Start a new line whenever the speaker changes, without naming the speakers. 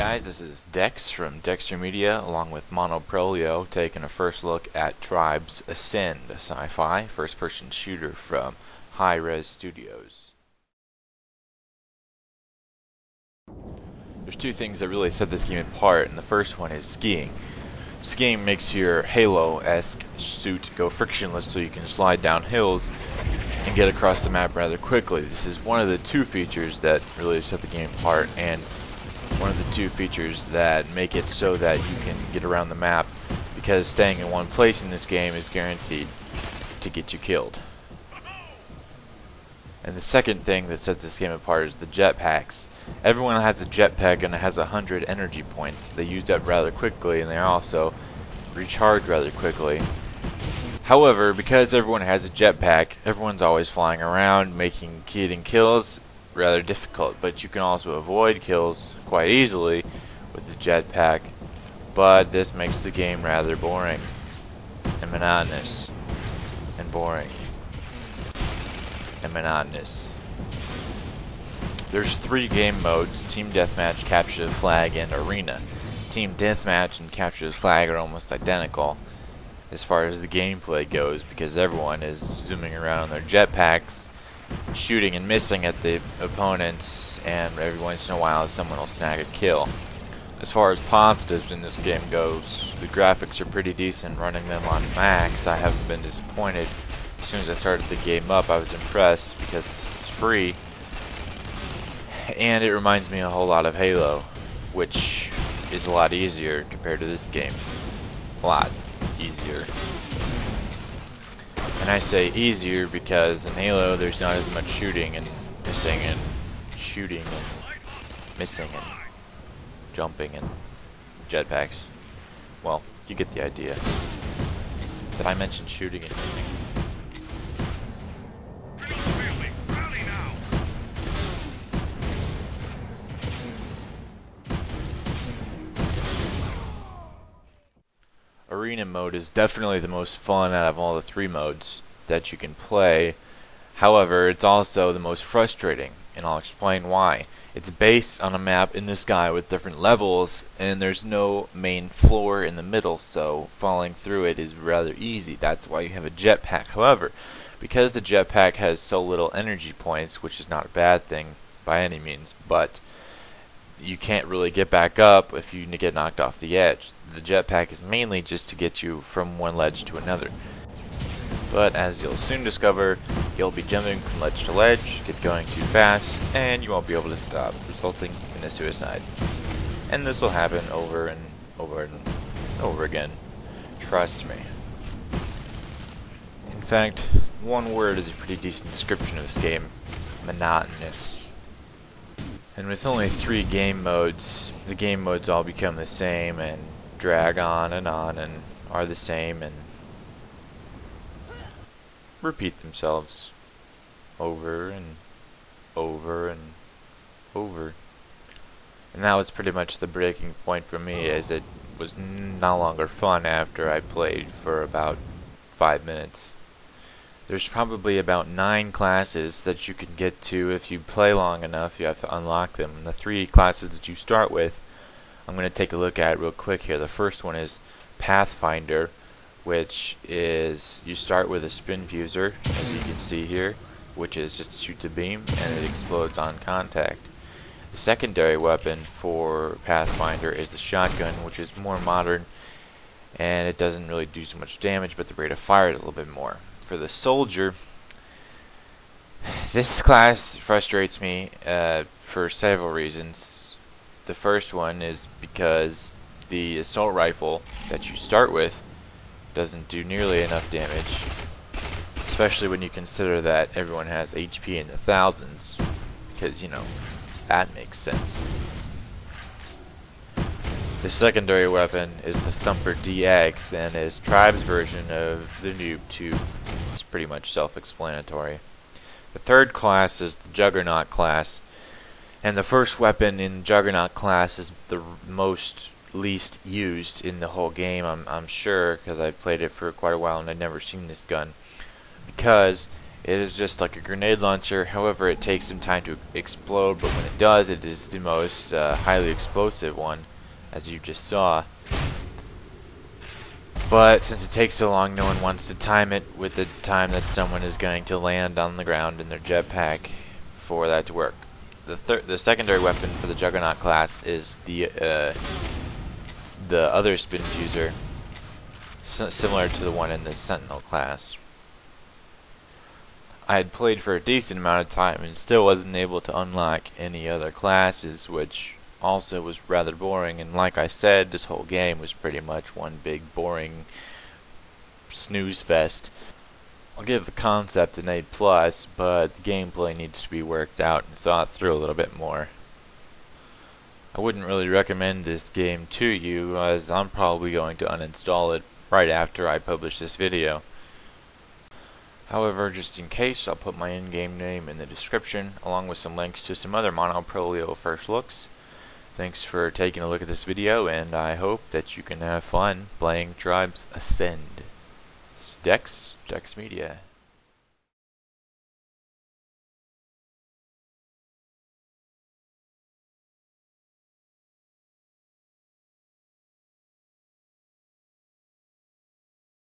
guys, this is Dex from Dexter Media along with Monoprolio taking a first look at Tribes Ascend, a sci-fi first-person shooter from Hi-Rez Studios. There's two things that really set this game apart, and the first one is skiing. Skiing makes your Halo-esque suit go frictionless so you can slide down hills and get across the map rather quickly. This is one of the two features that really set the game apart, and one of the two features that make it so that you can get around the map, because staying in one place in this game is guaranteed to get you killed. And the second thing that sets this game apart is the jetpacks. Everyone has a jetpack and it has 100 energy points. They use that rather quickly, and they also recharge rather quickly. However, because everyone has a jetpack, everyone's always flying around, getting kills rather difficult. But you can also avoid kills quite easily with the jetpack. But this makes the game rather boring and monotonous and boring and monotonous. There's 3 game modes: Team Deathmatch, Capture the Flag, and Arena. Team Deathmatch and Capture the Flag are almost identical as far as the gameplay goes, because everyone is zooming around on their jetpacks, shooting and missing at the opponents, and every once in a while someone will snag a kill. As far as positives in this game goes, the graphics are pretty decent. Running them on max, I haven't been disappointed. As soon as I started the game up, I was impressed because this is free. And it reminds me a whole lot of Halo, which is a lot easier compared to this game. A lot easier. And I say easier because in Halo there's not as much shooting and missing and shooting and missing and jumping and jetpacks. Well, you get the idea. Did I mention shooting and missing? Arena mode is definitely the most fun out of all the 3 modes that you can play. However, it's also the most frustrating, and I'll explain why. It's based on a map in the sky with different levels, and there's no main floor in the middle, so falling through it is rather easy. That's why you have a jetpack. However, because the jetpack has so little energy points, which is not a bad thing by any means, but you can't really get back up if you get knocked off the edge. The jetpack is mainly just to get you from one ledge to another. But as you'll soon discover, you'll be jumping from ledge to ledge, get going too fast, and you won't be able to stop, resulting in a suicide. And this will happen over and over and over again. Trust me. In fact, one word is a pretty decent description of this game: monotonous. And with only 3 game modes, the game modes all become the same and drag on and are the same and repeat themselves over and over and over. And that was pretty much the breaking point for me, as it was no longer fun after I played for about 5 minutes. There's probably about 9 classes that you can get to if you play long enough. You have to unlock them. And the 3 classes that you start with, I'm going to take a look at real quick here. The first one is Pathfinder, which is, you start with a spin fuser, as you can see here, which is just shoots a beam and it explodes on contact. The secondary weapon for Pathfinder is the shotgun, which is more modern, and it doesn't really do so much damage, but the rate of fire is a little bit more. For the soldier, this class frustrates me for several reasons. The first one is because the assault rifle that you start with doesn't do nearly enough damage, especially when you consider that everyone has HP in the thousands, because, you know, that makes sense. The secondary weapon is the Thumper DX, and is Tribe's version of the Noob Tube. It's pretty much self-explanatory. The third class is the Juggernaut class, and the first weapon in Juggernaut class is the most least used in the whole game, I'm sure, because I've played it for quite a while and I've never seen this gun, because It is just like a grenade launcher, however it takes some time to explode, but when it does, it is the most highly explosive one, as you just saw. But since it takes so long, no one wants to time it with the time that someone is going to land on the ground in their jetpack for that to work. The secondary weapon for the Juggernaut class is the other spin fuser, similar to the one in the Sentinel class. I had played for a decent amount of time and still wasn't able to unlock any other classes, which also was rather boring. And like I said, this whole game was pretty much one big boring snooze fest. I'll give the concept an A+, but the gameplay needs to be worked out and thought through a little bit more. I wouldn't really recommend this game to you, as I'm probably going to uninstall it right after I publish this video. However, just in case, I'll put my in-game name in the description, along with some links to some other Monopolio first looks. Thanks for taking a look at this video, and I hope that you can have fun playing Tribes Ascend. It's Dex Media.